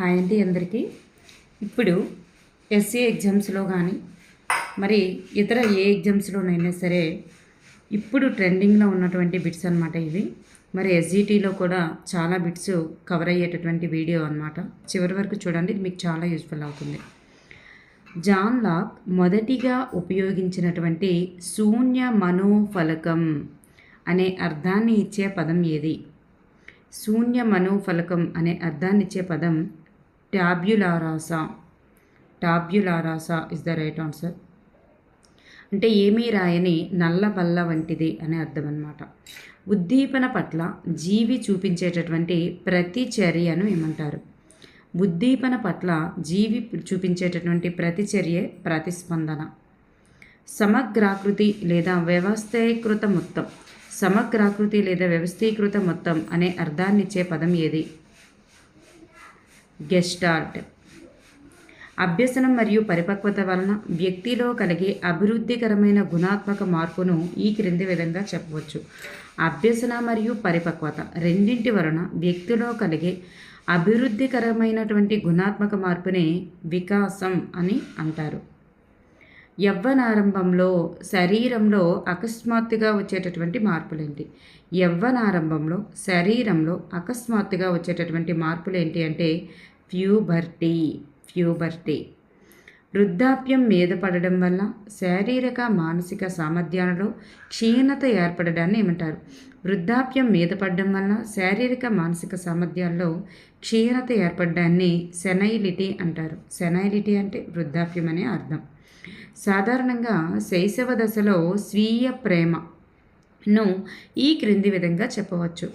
Hi అండి అందరికీ. ఇప్పుడు ఎస్ఏ ఎగ్జామ్స్లో కానీ మరి ఇతర ఏ ఎగ్జామ్స్లోనైనా సరే ఇప్పుడు ట్రెండింగ్లో ఉన్నటువంటి బిట్స్ అనమాట ఇవి. మరి ఎస్జిటిలో కూడా చాలా బిట్స్ కవర్ అయ్యేటటువంటి వీడియో అనమాట. చివరి వరకు చూడండి, ఇది మీకు చాలా యూస్ఫుల్ అవుతుంది. జాన్ లాక్ మొదటిగా ఉపయోగించినటువంటి శూన్య మనోఫలకం అనే అర్థాన్ని ఇచ్చే పదం ఏది? శూన్య మనోఫలకం అనే అర్థాన్ని ఇచ్చే పదం టాబ్యులారాసా. టాబ్యులారాసా ఇస్ ద రైట్ ఆన్సర్. అంటే ఏమీ రాయని నల్ల బల్ల వంటిది అనే అర్థం అన్నమాట. ఉద్దీపన పట్ల జీవి చూపించేటటువంటి ప్రతిచర్యను ఏమంటారు? ఉద్దీపన పట్ల జీవి చూపించేటటువంటి ప్రతిచర్యే ప్రతిస్పందన. సమగ్రాకృతి లేదా వ్యవస్థీకృత మొత్తం. సమగ్రాకృతి లేదా వ్యవస్థీకృత మొత్తం అనే అర్థాన్నిచ్చే పదం ఏది? గెస్టాల్ట్. అభ్యసనం మరియు పరిపక్వత వలన వ్యక్తిలో కలిగే అభివృద్ధికరమైన గుణాత్మక మార్పును ఈ క్రింది విధంగా చెప్పవచ్చు. అభ్యసన మరియు పరిపక్వత రెండింటి వలన వ్యక్తిలో కలిగే అభివృద్ధికరమైనటువంటి గుణాత్మక మార్పునే వికాసం అని అంటారు. యవ్వనారంభంలో శరీరంలో అకస్మాత్తుగా వచ్చేటటువంటి మార్పులేంటి? యవ్వనారంభంలో శరీరంలో అకస్మాత్తుగా వచ్చేటటువంటి మార్పులు ఏంటి అంటే ప్యూబర్టీ. వృద్ధాప్యం మీద పడడం వల్ల శారీరక మానసిక సామర్థ్యాలలో క్షీణత ఏర్పడడాన్ని ఏమంటారు? వృద్ధాప్యం మీద పడడం వల్ల శారీరక మానసిక సామర్థ్యాల్లో క్షీణత ఏర్పడడాన్ని సెనైలిటీ అంటారు. సెనైలిటీ అంటే వృద్ధాప్యం అనే అర్థం. సాధారణంగా శైశవ దశలో స్వీయ ప్రేమను ఈ క్రింది విధంగా చెప్పవచ్చు.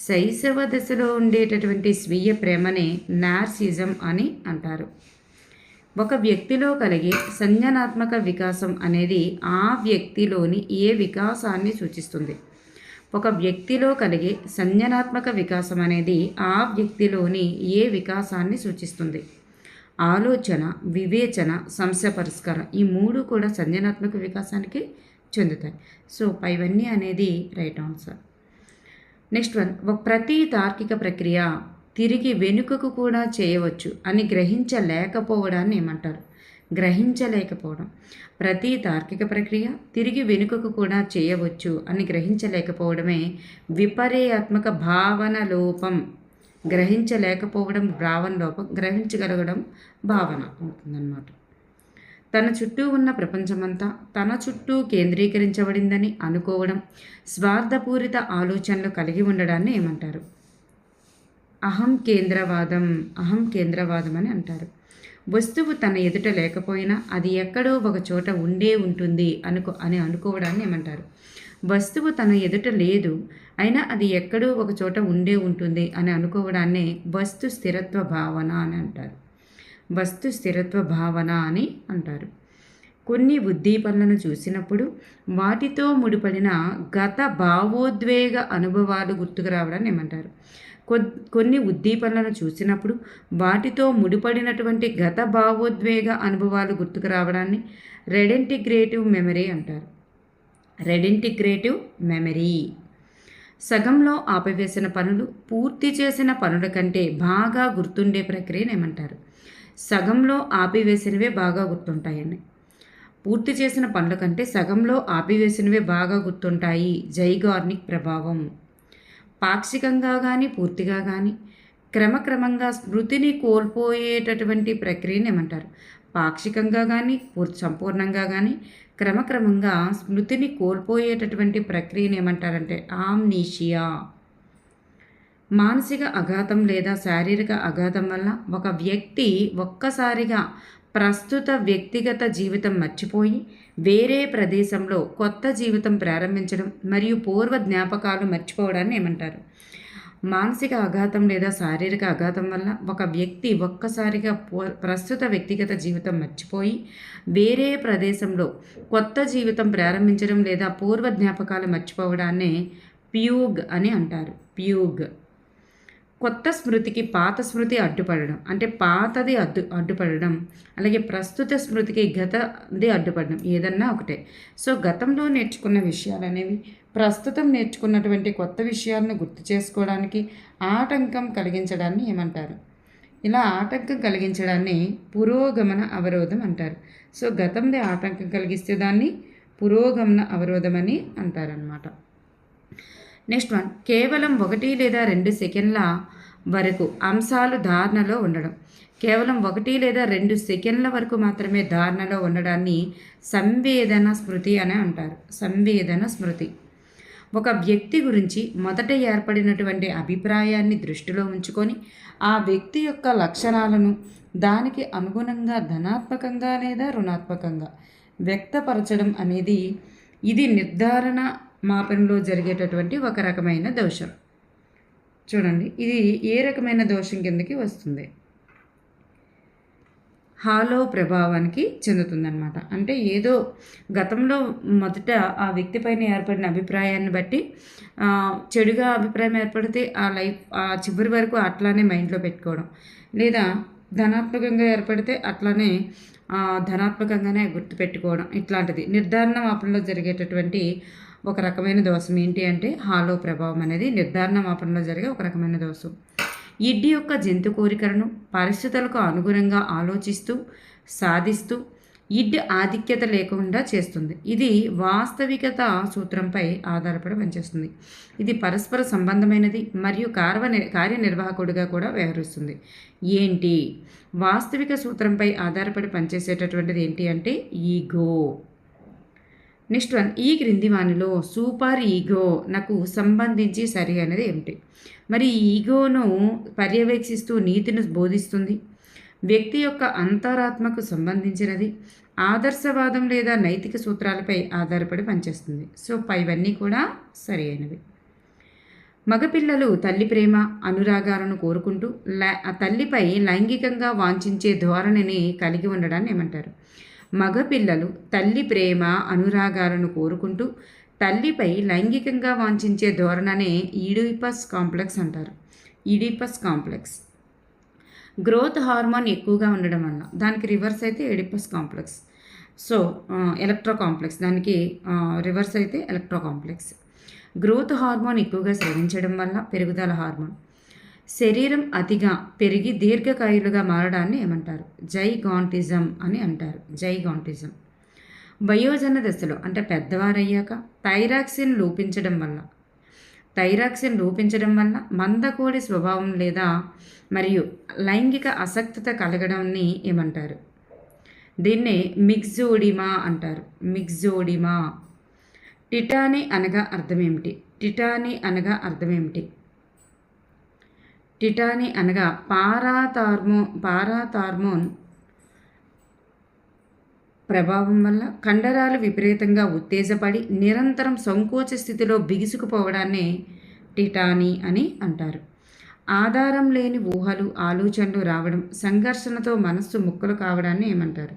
శైశవ దశలో ఉండేటటువంటి స్వీయ ప్రేమనే నార్సిజం అని అంటారు. ఒక వ్యక్తిలో కలిగే సంజ్ఞానాత్మక వికాసం అనేది ఆ వ్యక్తిలోని ఏ వికాసాన్ని సూచిస్తుంది? ఒక వ్యక్తిలో కలిగే సంజ్ఞానాత్మక వికాసం అనేది ఆ వ్యక్తిలోని ఏ వికాసాన్ని సూచిస్తుంది? ఆలోచన, వివేచన, సంశయ పరిష్కారం, ఈ మూడు కూడా సంజ్ఞానాత్మక వికాసానికి చెందుతాయి. సో పైవన్నీ అనేది రైట్ ఆన్సర్. నెక్స్ట్ వన్, ప్రతి తార్కిక ప్రక్రియ తిరిగి వెనుకకు కూడా చేయవచ్చు అని గ్రహించలేకపోవడాన్ని ఏమంటారు? గ్రహించలేకపోవడం. ప్రతి తార్కిక ప్రక్రియ తిరిగి వెనుకకు కూడా చేయవచ్చు అని గ్రహించలేకపోవడమే విపర్యాత్మక భావన లోపం. గ్రహించలేకపోవడం భావన లోపం, గ్రహించగలగడం భావన అవుతుందన్నమాట. తన చుట్టూ ఉన్న ప్రపంచమంతా తన చుట్టూ కేంద్రీకరించబడిందని అనుకోవడం, స్వార్థపూరిత ఆలోచనలు కలిగి ఉండడాన్ని ఏమంటారు? అహం కేంద్రవాదం అని అంటారు. వస్తువు తన ఎదుట లేకపోయినా అది ఎక్కడో ఒక చోట ఉంటుంది అని అనుకోవడాన్ని ఏమంటారు? వస్తువు తన ఎదుట లేదు అయినా అది ఎక్కడో ఒక చోట ఉంటుంది అని అనుకోవడాన్నే వస్తు స్థిరత్వ భావన అని అంటారు. వస్తు స్థిరత్వ భావన అని అంటారు. కొన్ని ఉద్దీపనలను చూసినప్పుడు వాటితో ముడిపడిన గత భావోద్వేగ అనుభవాలు గుర్తుకు రావడాన్ని ఏమంటారు? కొన్ని ఉద్దీపనలను చూసినప్పుడు వాటితో ముడిపడినటువంటి గత భావోద్వేగ అనుభవాలు గుర్తుకు రావడాన్ని రెడెంటిగ్రేటివ్ మెమరీ అంటారు. రెడెంటిగ్రేటివ్ మెమరీ. సగంలో ఆపివేసిన పనులు పూర్తి చేసిన పనుల కంటే బాగా గుర్తుండే ప్రక్రియను ఏమంటారు? సగంలో ఆపివేసినవే బాగా గుర్తుంటాయని. పూర్తి చేసిన పనుల కంటే సగంలో ఆపివేసినవే బాగా గుర్తుంటాయి. జైగార్నిక్ ప్రభావం. పాక్షికంగా కానీ పూర్తిగా కానీ క్రమక్రమంగా స్మృతిని కోల్పోయేటటువంటి ప్రక్రియను ఏమంటారు? పాక్షికంగా కానీ సంపూర్ణంగా కానీ క్రమక్రమంగా స్మృతిని కోల్పోయేటటువంటి ప్రక్రియను ఏమంటారంటే ఆమ్నీషియా. మానసిక అఘాతం లేదా శారీరక అఘాతం వల్ల ఒక వ్యక్తి ఒక్కసారిగా ప్రస్తుత వ్యక్తిగత జీవితం మర్చిపోయి వేరే ప్రదేశంలో కొత్త జీవితం ప్రారంభించడం మరియు పూర్వ జ్ఞాపకాలు మర్చిపోవడాన్ని ఏమంటారు? మానసిక అఘాతం లేదా శారీరక అఘాతం వల్ల ఒక వ్యక్తి ఒక్కసారిగా ప్రస్తుత వ్యక్తిగత జీవితం మర్చిపోయి వేరే ప్రదేశంలో కొత్త జీవితం ప్రారంభించడం లేదా పూర్వ జ్ఞాపకాలు మర్చిపోవడాన్నే ప్యూగ్ అని అంటారు. ప్యూగ్. కొత్త స్మృతికి పాత స్మృతి అడ్డుపడడం, అంటే పాతది అడ్డుపడడం, అలాగే ప్రస్తుత స్మృతికి గతది అడ్డుపడడం, ఏదన్నా ఒకటే. సో గతంలో నేర్చుకున్న విషయాలు అనేవి ప్రస్తుతం నేర్చుకున్నటువంటి కొత్త విషయాలను గుర్తు చేసుకోవడానికి ఆటంకం కలిగించడాన్ని ఏమంటారు? ఇలా ఆటంకం కలిగించడాన్ని పురోగమన అవరోధం అంటారు. సో గతంది ఆటంకం కలిగిస్తే దాన్ని పురోగమన అవరోధం అని అంటారనమాట. నెక్స్ట్ వన్, కేవలం 1 లేదా 2 సెకండ్ల వరకు అంశాలు ధారణలో ఉండడం. కేవలం 1 లేదా 2 సెకండ్ల వరకు మాత్రమే ధారణలో ఉండడాన్ని సంవేదన స్మృతి అని అంటారు. సంవేదన స్మృతి ఒక వ్యక్తి గురించి మొదట ఏర్పడినటువంటి అభిప్రాయాన్ని దృష్టిలో ఉంచుకొని ఆ వ్యక్తి యొక్క లక్షణాలను దానికి అనుగుణంగా ధనాత్మకంగా లేదా రుణాత్మకంగా వ్యక్తపరచడం అనేది ఇది నిర్ధారణ మాపనలో జరిగేటటువంటి ఒక రకమైన దోషం. చూడండి, ఇది ఏ రకమైన దోషం కిందకి వస్తుంది? హాలో ప్రభావానికి చెందుతుందన్నమాట. అంటే ఏదో గతంలో మొదట ఆ వ్యక్తి పైన ఏర్పడిన అభిప్రాయాన్ని బట్టి చెడుగా అభిప్రాయం ఏర్పడితే ఆ చివరి వరకు అట్లానే మైండ్లో పెట్టుకోవడం, లేదా ధనాత్మకంగా ఏర్పడితే అట్లానే ధనాత్మకంగానే గుర్తుపెట్టుకోవడం, ఇట్లాంటిది నిర్ధారణ మాపనలో జరిగేటటువంటి ఒక రకమైన దోషం. ఏంటి అంటే హాలో ప్రభావం అనేది నిర్ధారణ మాపనలో జరిగే ఒక రకమైన దోషం. ఇడ్డి యొక్క జంతు కోరికలను పరిస్థితులకు అనుగుణంగా ఆలోచిస్తూ సాధిస్తూ ఇడ్ ఆధిక్యత లేకుండా చేస్తుంది. ఇది వాస్తవికత సూత్రంపై ఆధారపడి పనిచేస్తుంది. ఇది పరస్పర సంబంధమైనది మరియు కార్యనిర్వాహకుడిగా కూడా వ్యవహరిస్తుంది. ఏంటి వాస్తవిక సూత్రంపై ఆధారపడి పనిచేసేటటువంటిది ఏంటి అంటే ఈగో. నెక్స్ట్ వన్, ఈ క్రింది వానిలో సూపర్ ఈగో నాకు సంబంధించి సరి అనేది ఏమిటి? మరి ఈగోను పర్యవేక్షిస్తూ నీతిని బోధిస్తుంది, వ్యక్తి యొక్క అంతరాత్మకు సంబంధించినది, ఆదర్శవాదం లేదా నైతిక సూత్రాలపై ఆధారపడి పనిచేస్తుంది. సో పైవన్నీ కూడా సరి అయినవి. మగపిల్లలు తల్లి ప్రేమ అనురాగాలను కోరుకుంటూ తల్లిపై లైంగికంగా వాంఛించే ధోరణిని కలిగి ఉండడాన్ని ఏమంటారు? మగపిల్లలు తల్లి ప్రేమ అనురాగాలను కోరుకుంటూ తల్లిపై లైంగికంగా వాంఛించే ధోరణనే ఈడిపస్ కాంప్లెక్స్ అంటారు. ఈడిపస్ కాంప్లెక్స్ గ్రోత్ హార్మోన్ ఎక్కువగా ఉండడం వల్ల, దానికి రివర్స్ అయితే Oedipus complex. So electro complex, దానికి రివర్స్ అయితే ఎలక్ట్రో కాంప్లెక్స్. గ్రోత్ హార్మోన్ ఎక్కువగా స్రవించడం వల్ల పెరుగుదల హార్మోన్ శరీరం అతిగా పెరిగి దీర్ఘకాయులుగా మారడాన్ని ఏమంటారు? జైగాంటిజం అని అంటారు. జైగాంటిజం. వయోజన దశలో అంటే పెద్దవారయ్యాక థైరాక్సిన్ లోపించడం వల్ల మందకోడి స్వభావం లేదా మరియు లైంగిక అసక్తత కలగడాన్ని ఏమంటారు? దీన్నే మిగ్జోడిమా అంటారు. మిగ్జోడిమా. టిటానీ అనగా అర్థమేమిటి? టిటానీ అనగా అర్థమేమిటి? టిటానీ అనగా పారాథార్మోన్ ప్రభావం వల్ల కండరాలు విపరీతంగా ఉత్తేజపడి నిరంతరం సంకోచ స్థితిలో బిగుసుకుపోవడాన్ని టిటానీ అని అంటారు. ఆధారం లేని ఊహలు ఆలోచనలు రావడం, సంఘర్షణతో మనస్సు ముక్కలు కావడాన్ని ఏమంటారు?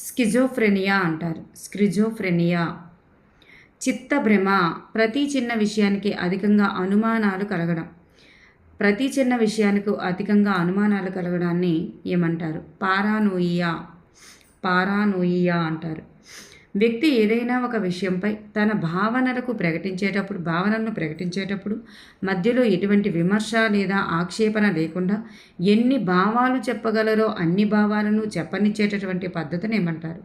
స్కిజోఫ్రెనియా అంటారు. స్కిజోఫ్రెనియా. చిత్తభ్రమ. ప్రతి చిన్న విషయానికి అధికంగా అనుమానాలు కలగడం. కలగడాన్ని ఏమంటారు? పారానోయియా అంటారు. వ్యక్తి ఏదైనా ఒక విషయంపై తన భావనలను ప్రకటించేటప్పుడు మధ్యలో ఎటువంటి విమర్శ లేదా ఆక్షేపణ లేకుండా ఎన్ని భావాలు చెప్పగలరో అన్ని భావాలను చెప్పనిచ్చేటటువంటి పద్ధతిని ఏమంటారు?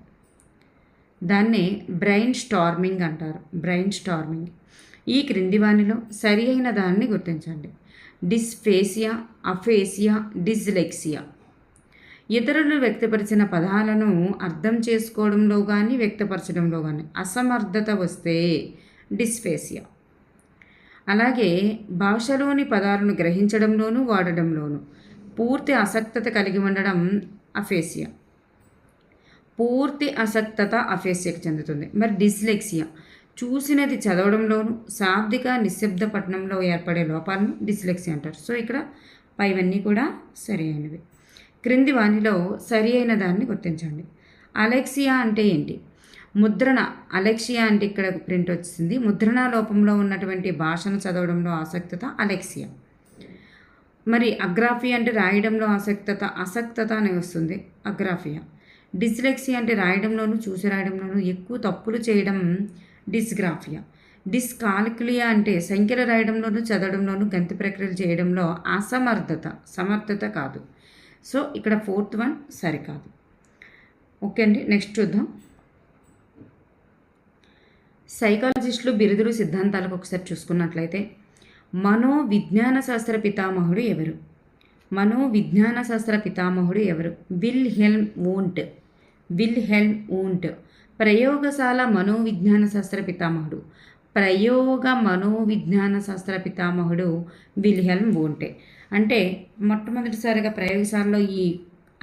దాన్నే బ్రెయిన్ స్టార్మింగ్ అంటారు. Brain storming. ఈ క్రింది వానిలో సరి అయిన దాన్ని గుర్తించండి. Dysphasia, aphasia, dyslexia. ఇతరులు వ్యక్తపరిచిన పదాలను అర్థం చేసుకోవడంలో కానీ వ్యక్తపరచడంలో కానీ అసమర్థత వస్తే డిస్ఫేసియా. అలాగే భాషలోని పదాలను గ్రహించడంలోనూ వాడడంలోనూ పూర్తి ఆసక్తత కలిగి ఉండడం అఫేసియా. పూర్తి అసక్తత అఫేసియాకి చెందుతుంది. మరి డిస్లెక్సియా చూసినది చదవడంలోనూ శాబ్దిక నిశ్శబ్ద పఠనంలో ఏర్పడే లోపాలను డిస్లెక్సియా అంటారు. సో ఇక్కడ పైవన్నీ కూడా సరి అయినవి. క్రింది వానిలో సరి అయిన దాన్ని గుర్తించండి. అలెక్సియా అంటే ఏంటి? ముద్రణ. అలెక్సియా అంటే ఇక్కడ ప్రింట్ వచ్చింది. ముద్రణ లోపంలో ఉన్నటువంటి భాషను చదవడంలో ఆసక్తత అలెక్సియా. మరి అగ్రాఫియా అంటే రాయడంలో అసక్తత అని వస్తుంది, అగ్రాఫియా. డిస్లెక్సియా అంటే రాయడంలోనూ చూసి రాయడంలోనూ ఎక్కువ తప్పులు చేయడం డిస్గ్రాఫియా. డిస్కాల్కులియా అంటే సంఖ్యలు రాయడంలోనూ చదవడంలోనూ గణిత ప్రక్రియలు చేయడంలో సమర్థత కాదు. సో ఇక్కడ 4th వన్ సరికాదు. ఓకే అండి, నెక్స్ట్ చూద్దాం. సైకాలజిస్టులు బిరుదులు సిద్ధాంతాలకు ఒకసారి చూసుకున్నట్లయితే మనోవిజ్ఞాన శాస్త్ర పితామహుడు ఎవరు? మనోవిజ్ఞాన శాస్త్ర పితామహుడు ఎవరు? Wilhelm Wundt. ప్రయోగశాల మనోవిజ్ఞాన శాస్త్ర పితామహుడు. మనోవిజ్ఞాన శాస్త్ర పితామహుడు విల్హెల్మ్ వూంటే. అంటే మొట్టమొదటిసారిగా ప్రయోగశాలలో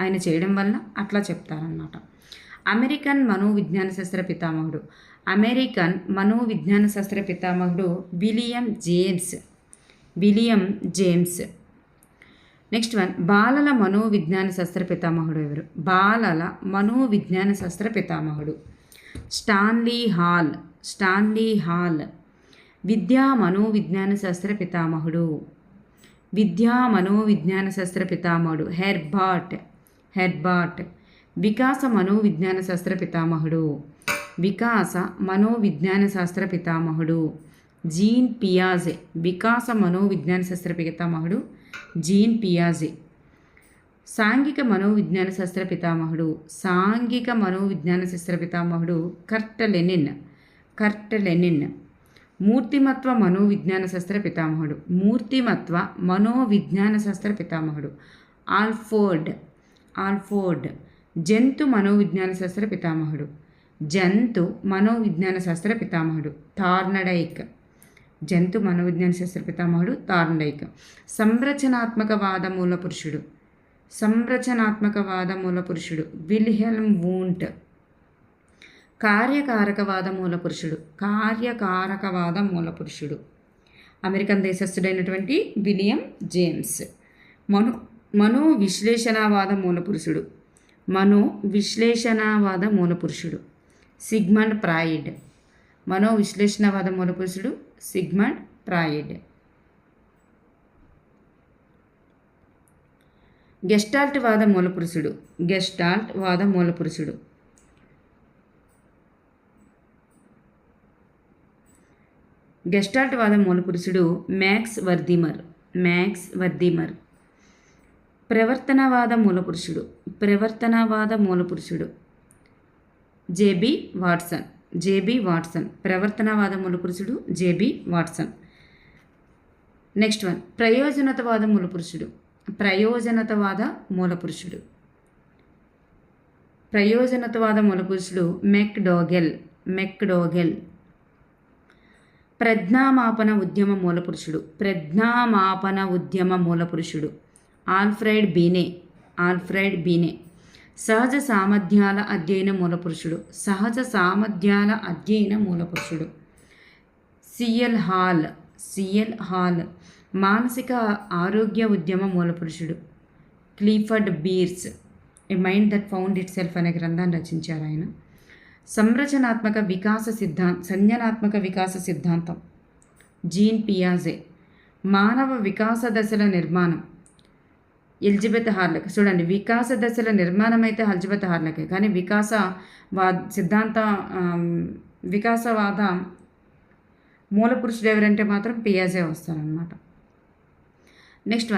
ఆయన చేయడం వల్ల అట్లా చెప్తారన్నమాట. అమెరికన్ మనోవిజ్ఞాన శాస్త్ర పితామహుడు విలియం జేమ్స్. నెక్స్ట్ వన్, బాలల మనోవిజ్ఞాన శాస్త్ర పితామహుడు ఎవరు? Stanley hall. విద్యా మనోవిజ్ఞాన శాస్త్ర పితామహుడు హెర్బార్ట్. వికాస మనోవిజ్ఞాన శాస్త్ర పితామహుడు జీన్ పియాజే. వికాస మనోవిజ్ఞాన శాస్త్ర పితామహుడు జీన్ పియాజే. సాంఘిక మనోవిజ్ఞాన శాస్త్ర పితామహుడు కర్ట్ లెనిన్. మూర్తిమత్వ మనోవిజ్ఞాన శాస్త్ర పితామహుడు ఆల్ఫోర్డ్. జంతు మనోవిజ్ఞాన శాస్త్ర పితామహుడు థార్నడైక్. సంరచనాత్మకవాద మూల పురుషుడు విల్హెల్మ్ వూంట్. కార్యకారకవాద మూల పురుషుడు అమెరికన్ దేశస్థుడైనటువంటి విలియం జేమ్స్. మనోవిశ్లేషణవాద మూల పురుషుడు సిగ్మండ్ ఫ్రాయిడ్. గెస్టాల్ట్ వాద మూల పురుషుడు మ్యాక్స్ వర్దిమర్. ప్రవర్తనవాద మూల పురుషుడు జేబి వాట్సన్. ప్రవర్తనవాద మూల పురుషుడు జేబి వాట్సన్. నెక్స్ట్ వన్, ప్రయోజనతవాద మూల పురుషుడు మెక్డోగెల్. ప్రజ్ఞామాపన ఉద్యమ మూల పురుషుడు ఆల్ఫ్రెడ్ బీనే. సహజ సామర్థ్యాల అధ్యయన మూల పురుషుడు సిఎల్ హాల్. మానసిక ఆరోగ్య ఉద్యమ మూల పురుషుడు Clifford Beers. A mind that found itself అనే గ్రంథాన్ని రచించారు ఆయన. సంజనాత్మక వికాస సిద్ధాంతం జీన్ పియాజే. మానవ వికాస దశల నిర్మాణం ఎలిజబెత్ హార్లక్. చూడండి, వికాస దశల నిర్మాణం అయితే ఎలిజబెత్ హార్లకే, కానీ వికాసవాద మూల పురుషుడు ఎవరంటే మాత్రం పియాజే వస్తారనమాట. నెక్స్ట్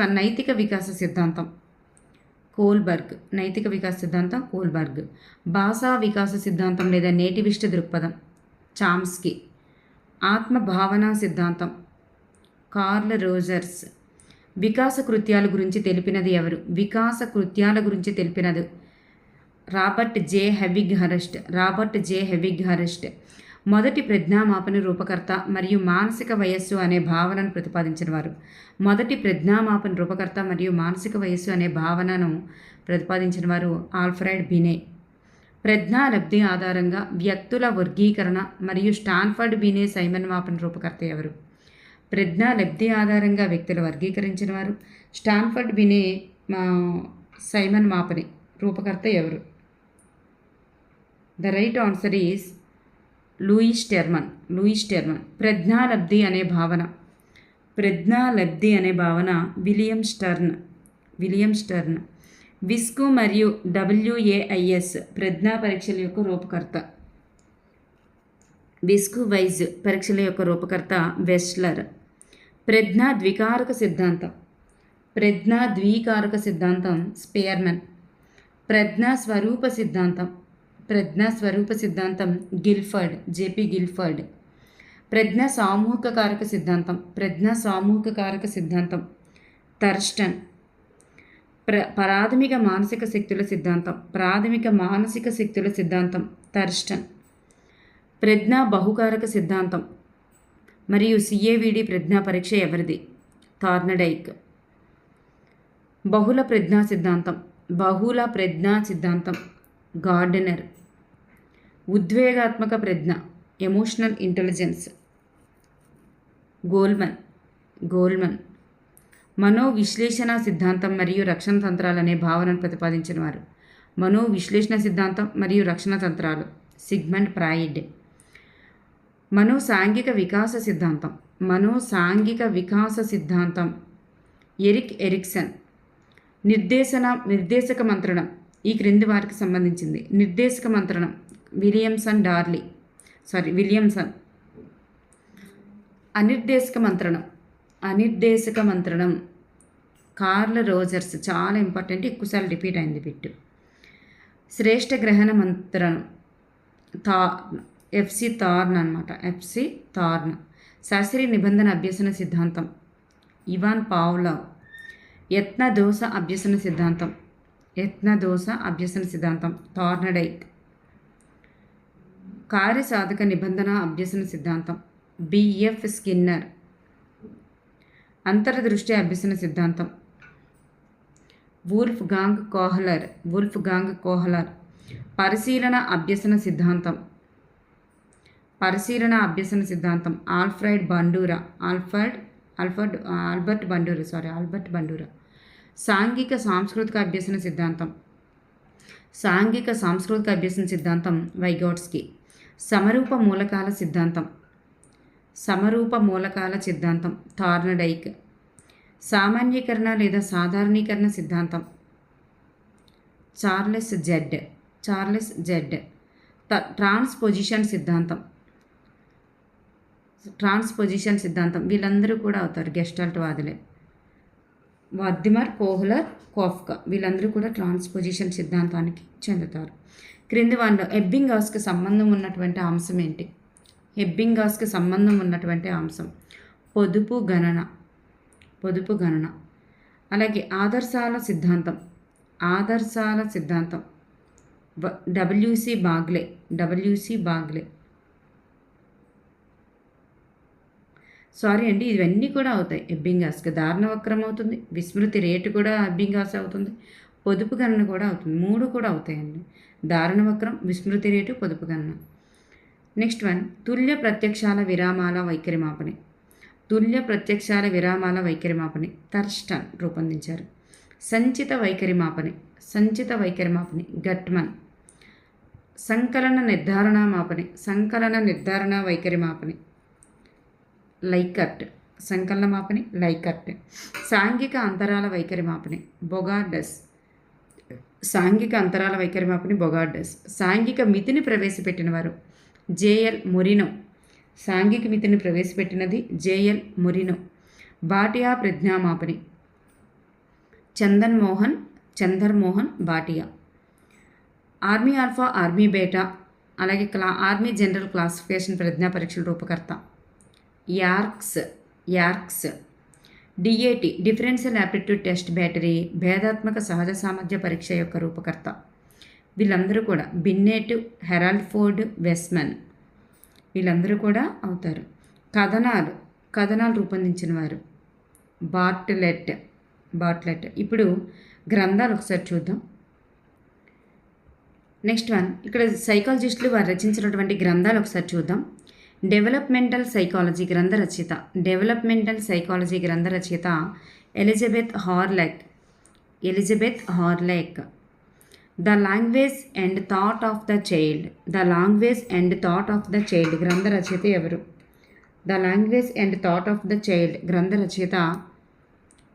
వన్ నైతిక వికాస సిద్ధాంతం కోల్బర్గ్. భాషా వికాస సిద్ధాంతం లేదా నేటివిస్ట్ దృక్పథం చామ్స్కీ. ఆత్మ భావనా సిద్ధాంతం కార్ల్ రోజర్స్. వికాస కృత్యాల గురించి తెలిపినది రాబర్ట్ జే హెవిగ్హరస్ట్. మొదటి ప్రజ్ఞామాపన రూపకర్త మరియు మానసిక వయస్సు అనే భావనను ప్రతిపాదించిన వారు ఆల్ఫ్రెడ్ బినే. ప్రజ్ఞాలబ్ధి ఆధారంగా వ్యక్తుల వర్గీకరణ మరియు స్టాన్ఫర్డ్ బినే సైమన్ మాపన రూపకర్త ఎవరు? ప్రజ్ఞాలబ్ధి ఆధారంగా వ్యక్తులు వర్గీకరించిన వారు స్టాన్ఫర్డ్ బినే సైమన్ మాపని రూపకర్త ఎవరు? The right answer is Lewis Terman. ప్రజ్ఞాలబ్ధి అనే భావన విలియం స్టర్న్. విస్కు మరియు WAIS ప్రజ్ఞా పరీక్షల యొక్క రూపకర్త విస్కు వైజ్ పరీక్షల యొక్క రూపకర్త వెస్లర్. ప్రజ్ఞా ద్వికారక సిద్ధాంతం స్పియర్మన్. ప్రజ్ఞా స్వరూప సిద్ధాంతం జేపీ గిల్ఫర్డ్. ప్రజ్ఞా సామూహిక కారక సిద్ధాంతం థర్స్టన్. ప్రాథమిక మానసిక శక్తుల సిద్ధాంతం థర్స్టన్. ప్రజ్ఞా బహుకారక సిద్ధాంతం మరియు సిఏవిడి ప్రజ్ఞా పరీక్ష ఎవరిది? థార్నడైక్. బహుళ ప్రజ్ఞా సిద్ధాంతం గార్డెనర్. ఉద్వేగాత్మక ప్రజ్ఞ ఎమోషనల్ ఇంటెలిజెన్స్ గోల్మన్. మనోవిశ్లేషణ సిద్ధాంతం మరియు రక్షణ తంత్రాలు అనే భావనను ప్రతిపాదించిన వారు. మనోవిశ్లేషణ సిద్ధాంతం మరియు రక్షణ తంత్రాలు సిగ్మండ్ ఫ్రాయిడ్. మనోసాంఘిక వికాస సిద్ధాంతం ఎరిక్ ఎరిక్సన్. నిర్దేశక మంత్రణం ఈ క్రింది వారికి సంబంధించింది. నిర్దేశక మంత్రణం విలియమ్సన్. అనిర్దేశక మంత్రణం కార్ల్ రోజర్స్. చాలా ఇంపార్టెంట్, ఎక్కువసార్లు రిపీట్ అయింది బిట్టు. శ్రేష్ఠ గ్రహణ మంత్రణం ఎఫ్సి థార్న్. శాస్త్రీయ నిబంధన అభ్యసన సిద్ధాంతం ఇవాన్ పావ్లోవ్. యత్న దోష అభ్యసన సిద్ధాంతం థార్నడైక్. కార్యసాధక నిబంధన అభ్యసన సిద్ధాంతం బిఎఫ్ స్కిన్నర్. అంతర్దృష్టి అభ్యసన సిద్ధాంతం వూల్ఫ్ గాంగ్ కోహ్లర్. పరిశీలన అభ్యసన సిద్ధాంతం ఆల్బర్ట్ బండూరా. సాంఘిక సాంస్కృతిక అభ్యసన సిద్ధాంతం వైగోట్స్కీ. సమరూప మూలకాల సిద్ధాంతం థార్నడైక్. సామాన్యీకరణ లేదా సాధారణీకరణ సిద్ధాంతం చార్లెస్ జెడ్. ట్రాన్స్పోజిషన్ సిద్ధాంతం వీళ్ళందరూ కూడా అవుతారు గెస్టాల్ట్ వాదులే. వార్దిమర్, కోహ్లర్, కోఫ్కా వీళ్ళందరూ కూడా ట్రాన్స్పోజిషన్ సిద్ధాంతానికి చెందుతారు. క్రింది వాటిలో ఎబ్బింగాస్కి సంబంధం ఉన్నటువంటి అంశం ఏంటి? పొదుపు గణన. అలాగే ఆదర్శాల సిద్ధాంతం డబ్ల్యూసి బాగ్లే. సారీ అండి, ఇవన్నీ కూడా అవుతాయి ఎబ్బింగాస్కి. ధారణ వక్రం అవుతుంది, విస్మృతి రేటు కూడా ఎబ్బింగాస్ అవుతుంది, పొదుపు గణన కూడా అవుతుంది. 3 కూడా అవుతాయండి. ధారణ వక్రం, విస్మృతి రేటు, పొదుపు గణన. నెక్స్ట్ వన్ తుల్య ప్రత్యక్షాల విరామాల వైఖరి మాపని థర్స్టన్ రూపొందించారు. సంచిత వైఖరి మాపని గట్మన్. సంకలన నిర్ధారణ వైఖరి మాపని లైకర్ట్. సాంఘిక అంతరాల వైఖరి మాపని బొగార్డస్. సాంఘిక మితిని ప్రవేశపెట్టిన వారు జేఎల్ మొరినో. బాటియా ప్రజ్ఞామాపని Chandermohan Bhatia. Army alpha, army beta, అలాగే ఆర్మీ జనరల్ క్లాసిఫికేషన్ ప్రజ్ఞా పరీక్షల రూపకర్త Yerkes. DAT differential aptitude test battery భేదాత్మక సహజ సామర్థ్య పరీక్ష యొక్క రూపకర్త. వీళ్ళందరూ కూడా బిన్నెట్, హెరాల్డ్ ఫోర్డ్, వెస్మన్ వీళ్ళందరూ కూడా అవుతారు. కథనాలు రూపొందించిన వారు బార్ట్లెట్. ఇప్పుడు గ్రంథాలు ఒకసారి చూద్దాం. నెక్స్ట్ వన్ ఇక్కడ సైకాలజిస్టులు వారు రచించినటువంటి గ్రంథాలు ఒకసారి చూద్దాం. డెవలప్మెంటల్ సైకాలజీ గ్రంథ రచయిత Elizabeth Hurlock. The language and thought of the child గ్రంథ రచయిత ఎవరు? గ్రంథ రచయిత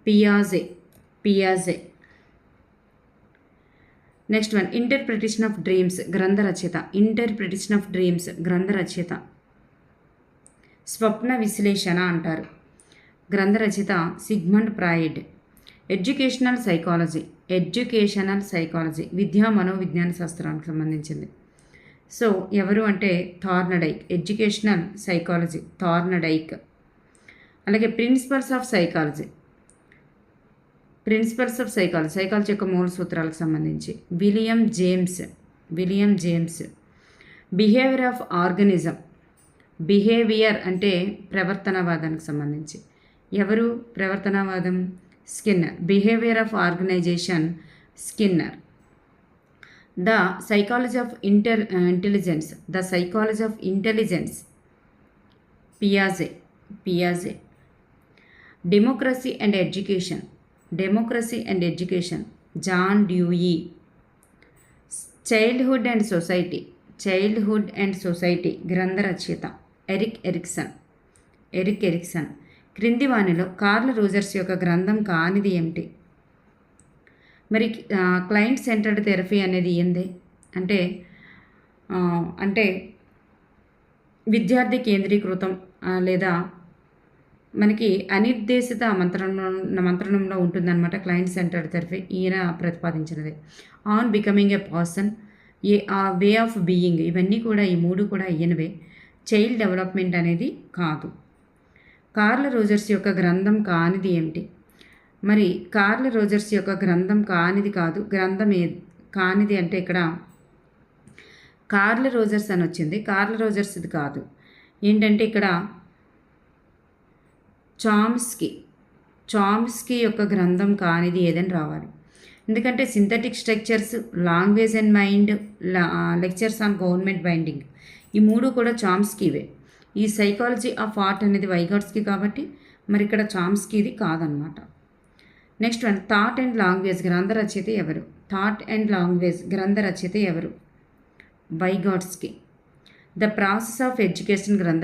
పియాజే. Next one interpretation of dreams గ్రంథ రచయిత స్వప్న విశ్లేషణ అంటారు. గ్రంథ రచయిత సిగ్మండ్ ఫ్రాయిడ్. ఎడ్యుకేషనల్ సైకాలజీ విద్యా మనోవిజ్ఞాన శాస్త్రానికి సంబంధించింది. సో ఎవరు అంటే థార్నడైక్. Educational psychology థార్నడైక్. అలాగే ప్రిన్సిపల్స్ ఆఫ్ సైకాలజీ సైకాలజీ యొక్క మూల సూత్రాలకు సంబంధించి William James. Behaviour of organism. Behaviour అంటే ప్రవర్తనవాదానికి సంబంధించి ఎవరు? ప్రవర్తనవాదం Skinner. Behaviour of organisation Skinner. The psychology of intelligence పియాజే. Democracy and education John Dewey. Childhood and society గ్రంథ రచయిత ఎరిక్ ఎరిక్సన్. క్రింది వానిలో కార్ల్ రోజర్స్ యొక్క గ్రంథం కానిది ఏమిటి? మరి క్లయింట్ సెంటర్డ్ థెరపీ అనేది ఏంది అంటే విద్యార్థి కేంద్రీకృతం లేదా మనకి అనిర్దేశిత మంత్రణంలో ఉంటుందన్నమాట క్లయింట్ సెంటర్డ్ థెరపీ. ఈయన ప్రతిపాదించినది. On becoming a person, way of being, ఇవన్నీ కూడా ఈ మూడు కూడా ఈయనవే. చైల్డ్ డెవలప్మెంట్ అనేది కాదు. కార్ల్ రోజర్స్ యొక్క గ్రంథం కానిది ఏమిటి? మరి కార్ల్ రోజర్స్ యొక్క గ్రంథం కానిది కాదు. గ్రంథం కానిది అంటే ఇక్కడ కార్ల్ రోజర్స్ అని వచ్చింది. కార్ల్ రోజర్స్ ఇది కాదు. ఏంటంటే ఇక్కడ చామ్స్కీ యొక్క గ్రంథం కానిది ఏదని రావాలి. ఎందుకంటే synthetic structures, language and mind, lectures on government binding, ఈ మూడు కూడా చామ్స్కీవే. ఈ సైకాలజీ ఆఫ్ ఆర్ట్ అనేది వైగాట్స్కి కాబట్టి మరి ఇక్కడ చామ్స్కీది కాదనమాట. Next one, thought and language గ్రంథ రచయిత ఎవరు? వైగాట్స్కి. ద ప్రాసెస్ ఆఫ్ ఎడ్యుకేషన్ గ్రంథ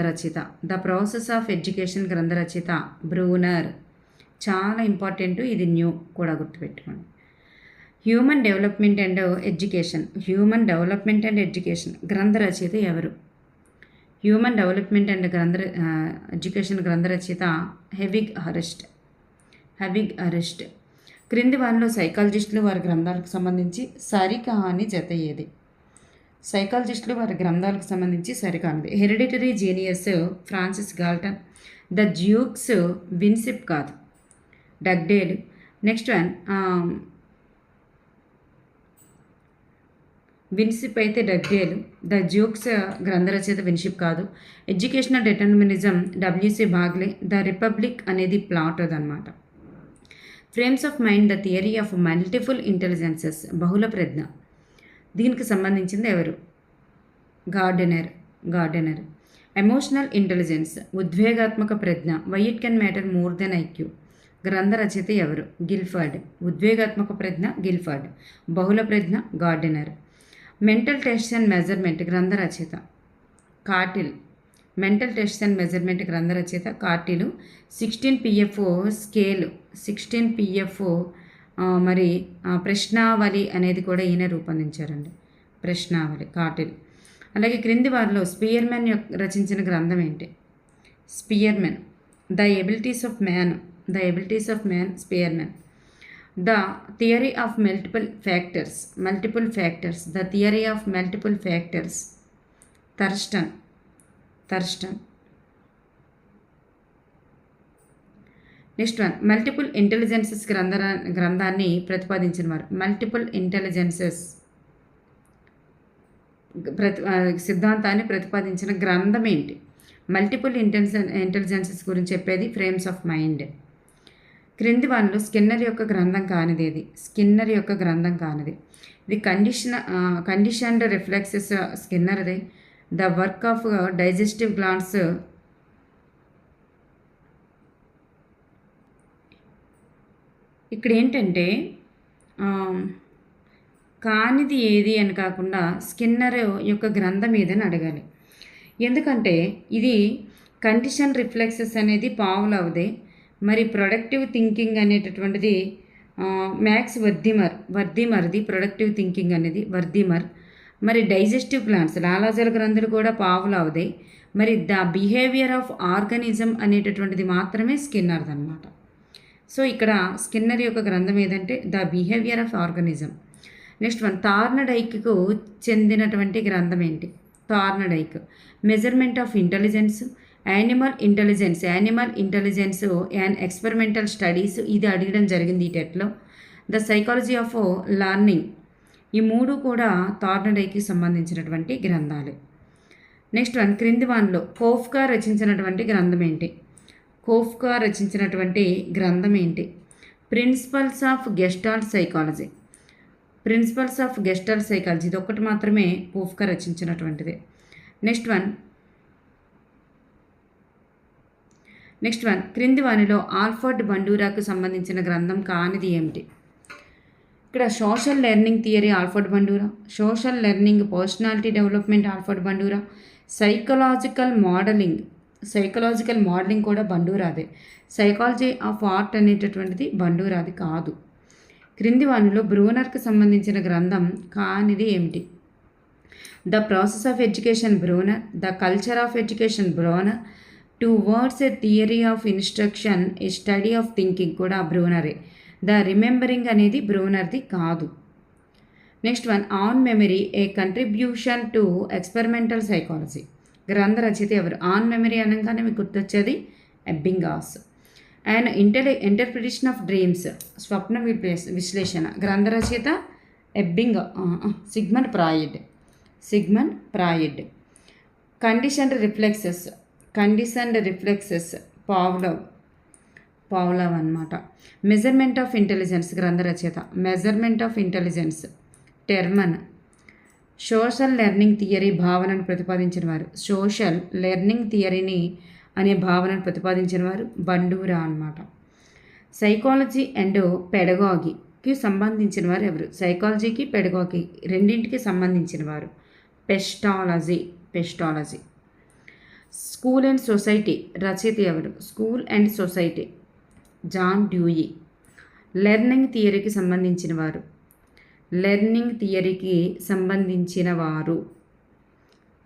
రచయిత బ్రూనర్. చాలా ఇంపార్టెంట్, ఇది న్యూ కూడా గుర్తుపెట్టుకోండి. హ్యూమన్ డెవలప్మెంట్ అండ్ ఎడ్యుకేషన్ గ్రంథ రచయిత ఎవరు? హ్యూమన్ డెవలప్మెంట్ అండ్ ఎడ్యుకేషన్ గ్రంథ రచయిత హెవిగ్ అరెస్ట్. క్రింది వారిలో సైకాలజిస్టులు వారి గ్రంథాలకు సంబంధించి సరికాని జత ఏది? సైకాలజిస్టులు వారి గ్రంథాలకు సంబంధించి సరికానిది. Hereditary genius Francis Galton. The Dukes Winship కాదు, డగ్డేల్. నెక్స్ట్ వన్ విన్సిప్ అయితే డగ్డేల్. ద డ్యూక్స్ గ్రంథ రచయిత విన్సిప్ కాదు. Educational determinism WC Bagley. The republic అనేది ప్లాట్ అదనమాట. Frames of mind the theory of multiple intelligences బహుళ ప్రజ్ఞ, దీనికి సంబంధించింది ఎవరు? గార్డెనర్. ఎమోషనల్ ఇంటెలిజెన్స్ ఉద్వేగాత్మక ప్రజ్ఞ. Why it can matter more than IQ గ్రంథ రచయిత ఎవరు? గిల్ఫర్డ్. ఉద్వేగాత్మక ప్రజ్ఞ గిల్ఫర్డ్, బహుళ ప్రజ్ఞ Gardner. Mental test and measurement గ్రంథ రచయిత Cattell. Mental test and measurement గ్రంథ రచయిత కార్టిల్. 16 PFO స్కేల్, 16 PFO మరి ప్రశ్నావళి అనేది కూడా ఈయన రూపొందించారండి. ప్రశ్నావళి కార్టిల్. అలాగే క్రింది వారిలో స్పియర్మెన్ రచించిన గ్రంథం ఏంటి? Spearman. The abilities of man Spearman. The theory of multiple factors the theory of multiple factors Thurstone. Next one, multiple intelligences గ్రంథాన్ని ప్రతిపాదించిన వారు. మల్టిపుల్ ఇంటెలిజెన్సెస్ సిద్ధాంతాన్ని ప్రతిపాదించిన గ్రంథం ఏంటి? మల్టిపుల్ ఇంటెలిజెన్సెస్ గురించి చెప్పేది ఫ్రేమ్స్ ఆఫ్ మైండ్. క్రింది వానిలో స్కిన్నర్ యొక్క గ్రంథం కానిది. ఇది కండిషన్డ్ రిఫ్లెక్సెస్ స్కిన్నర్ది. The work of digestive glands ఇక్కడ ఏంటంటే కానిది ఏది అని కాకుండా స్కిన్నర్ యొక్క గ్రంథం ఏదని అడగాలి. ఎందుకంటే ఇది కండిషన్ రిఫ్లెక్సెస్ అనేది పావులవదే. మరి ప్రొడక్టివ్ థింకింగ్ అనేటటువంటిది మ్యాక్స్ వర్దిమర్ది. ప్రొడక్టివ్ థింకింగ్ అనేది వర్దిమర్. మరి డైజెస్టివ్ ప్లాంట్స్ లాలాజల గ్రంథులు కూడా పావులవుతాయి. మరి ద బిహేవియర్ ఆఫ్ ఆర్గనిజం అనేటటువంటిది మాత్రమే స్కిన్నర్ది అనమాట. సో ఇక్కడ స్కిన్నర్ యొక్క గ్రంథం ఏదంటే the behaviour of organism. Next one, థార్నడైక్కు చెందినటువంటి గ్రంథం ఏంటి? Thorndike measurement of intelligence, animal intelligence and experimental studies, ఇది అడగడం జరిగింది ఈ టెట్లో. ద సైకాలజీ ఆఫ్ లర్నింగ్, ఈ మూడు కూడా థార్నడైక్కి సంబంధించినటువంటి గ్రంథాలే. నెక్స్ట్ వన్, క్రింది వాన్లో కోఫ్కా రచించినటువంటి గ్రంథం ఏంటి? కోఫ్కా రచించినటువంటి గ్రంథం ఏంటి? Principles of gestalt psychology. Principles of gestalt psychology ఇది ఒక్కటి మాత్రమే కోఫ్కా రచించినటువంటిది. నెక్స్ట్ వన్ క్రింది వానిలో ఆల్ఫర్డ్ బండూరాకు సంబంధించిన గ్రంథం కానిది ఏమిటి? ఇక్కడ social learning theory Alfred Bandura, social learning personality development Alfred Bandura, psychological modelling కూడా బండూరాదే. సైకాలజీ ఆఫ్ ఆర్ట్ అనేటటువంటిది బండూరాది కాదు. క్రింది వానిలో బ్రూనర్కి సంబంధించిన గ్రంథం కానిది ఏమిటి? The process of education Bruner, the culture of education Bruner, towards a theory of instruction, A study of thinking కూడా బ్రూనరే. ద రిమెంబరింగ్ అనేది బ్రూనర్ది కాదు. Next one, on memory A contribution to experimental psychology. గ్రంథ రచయిత ఎవరు? ఆన్ మెమరీ అనగానే మీకు గుర్తొచ్చేది ఎబ్బింగాస్. And interpretation of dreams, స్వప్న విశ్లేషణ. గ్రంథ రచయిత Sigmund Freud. Conditioned reflexes Pavlov అన్నమాట. మెజర్మెంట్ ఆఫ్ ఇంటెలిజెన్స్ గ్రంథ రచయిత టెర్మన్. సోషల్ లెర్నింగ్ థియరీ భావనను ప్రతిపాదించిన వారు, సోషల్ లెర్నింగ్ థియరీని అనే భావనను ప్రతిపాదించిన వారు బండూరా అన్నమాట. సైకాలజీ అండ్ పెడగాగీకి సంబంధించిన వారు ఎవరు? సైకాలజీకి పెడగాగీ రెండింటికి సంబంధించిన వారు పెస్టాలజీ. స్కూల్ అండ్ సొసైటీ రచయిత ఎవరు? School and society John Dewey. Learning థియరీకి సంబంధించిన వారు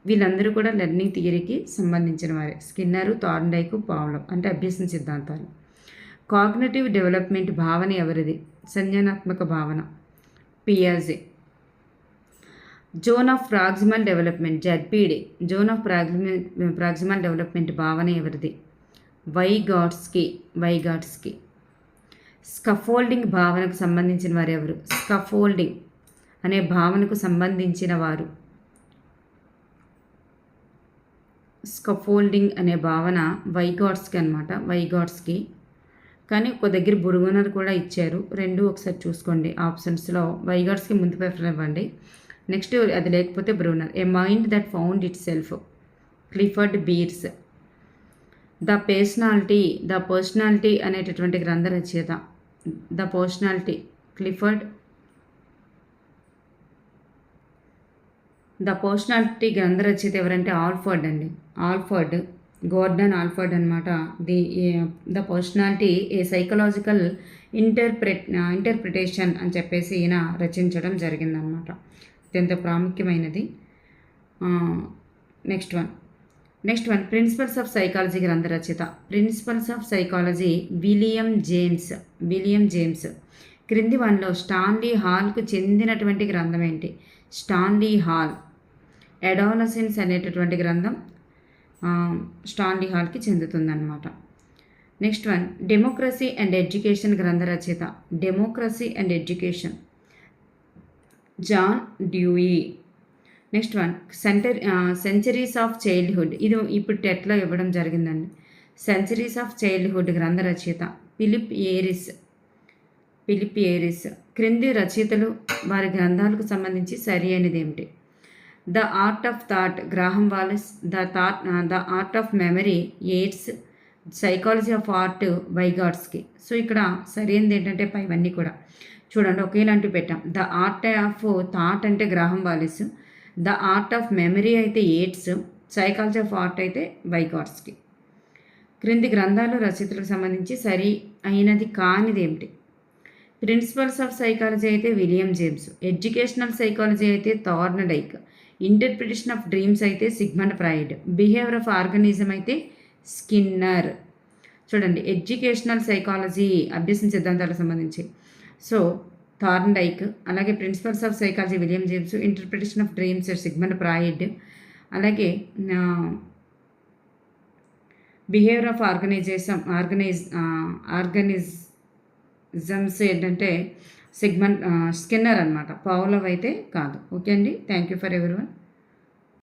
వీళ్ళందరూ కూడా లెర్నింగ్ థియరీకి సంబంధించిన వారే. స్కిన్నరు, థార్న్డైక్, పావ్లవ్ అంటే అభ్యసన సిద్ధాంతాలు. కాగ్నిటివ్ డెవలప్మెంట్ భావన ఎవరిది? సంజ్ఞానాత్మక భావన పియాజే. జోన్ ఆఫ్ ప్రాక్సిమల్ డెవలప్మెంట్ జెడ్పీడే. జోన్ ఆఫ్ ప్రాక్సిమల్ డెవలప్మెంట్ భావన ఎవరిది? వైగాట్స్కి. స్కఫోల్డింగ్ భావనకు సంబంధించిన వారు ఎవరు? స్కఫోల్డింగ్ అనే భావనకు సంబంధించిన వారు స్కఫోల్డింగ్ అనే భావన వైగాట్స్కి కానీ ఒక దగ్గర బ్రూనర్ కూడా ఇచ్చారు. రెండు ఒకసారి చూసుకోండి ఆప్షన్స్లో. వైగాట్స్కి ముందు ప్రిఫర్ ఇవ్వండి. నెక్స్ట్ అది లేకపోతే Bruner. A mind that found itself Clifford Beers. The personality అనేటటువంటి గ్రంథ రచయిత ద పర్సనాలిటీ గ్రంథ రచయిత ఎవరంటే గోర్డన్ ఆల్ఫర్డ్ అనమాట. The personality a psychological interpretation అని చెప్పేసి ఈయన రచించడం జరిగిందనమాట. అత్యంత ప్రాముఖ్యమైనది. Next one principles of psychology గ్రంథ రచయిత principles of psychology William James. క్రింది వానిలో స్టాన్లీ హాల్కు చెందినటువంటి గ్రంథం ఏంటి? స్టాన్లీ హాల్ అడాలసెన్స్ అనేటటువంటి గ్రంథం స్టాన్లీ హాల్కి చెందుతుందన్నమాట. Next one democracy and education గ్రంథ రచయిత John Dewey. Next one centuries of childhood, ఇది ఇప్పుడు టెట్లో ఇవ్వడం జరిగిందండి. సెంచరీస్ ఆఫ్ చైల్డ్హుడ్ గ్రంథ రచయిత ఫిలిప్ ఏరిస్. క్రింది రచయితలు వారి గ్రంథాలకు సంబంధించి సరి అయినది ఏమిటి? The art of thought Graham Wallas, the art of memory Yates, psychology of art Vygotsky. So ఇక్కడ సరైనది ఏంటంటే పైవన్నీ కూడా చూడండి ఒకేలాంటివి పెట్టాం. ద ఆర్ట్ ఆఫ్ థాట్ అంటే Graham Wallas, the art of memory అయితే యెట్స్, సైకాలజీ ఆఫ్ ఆర్ట్ అయితే వైగాట్స్కి. క్రింది గ్రంథాలు రచయితలకు సంబంధించి సరి అయినది కానిది ఏమిటి? ప్రిన్సిపల్స్ ఆఫ్ సైకాలజీ అయితే విలియం జేమ్స్, ఎడ్యుకేషనల్ సైకాలజీ అయితే థార్న్డైక్, ఇంటర్ప్రిటేషన్ ఆఫ్ డ్రీమ్స్ అయితే Sigmund Freud, behaviour of organism అయితే స్కిన్నర్. చూడండి, ఎడ్యుకేషనల్ సైకాలజీ అభ్యసన సిద్ధాంతాలకు సంబంధించి సో థార్న్డైక్, అలాగే principles of psychology William James, interpretation of dreams Sigmund Freud, అలాగే బిహేవియర్ ఆఫ్ ఆర్గనిజమ్స్ ఏంటంటే స్కిన్నర్ అనమాట. పావ్లోవ్ అయితే కాదు. ఓకే అండి, థ్యాంక్ యూ ఫర్ ఎవరీవన్.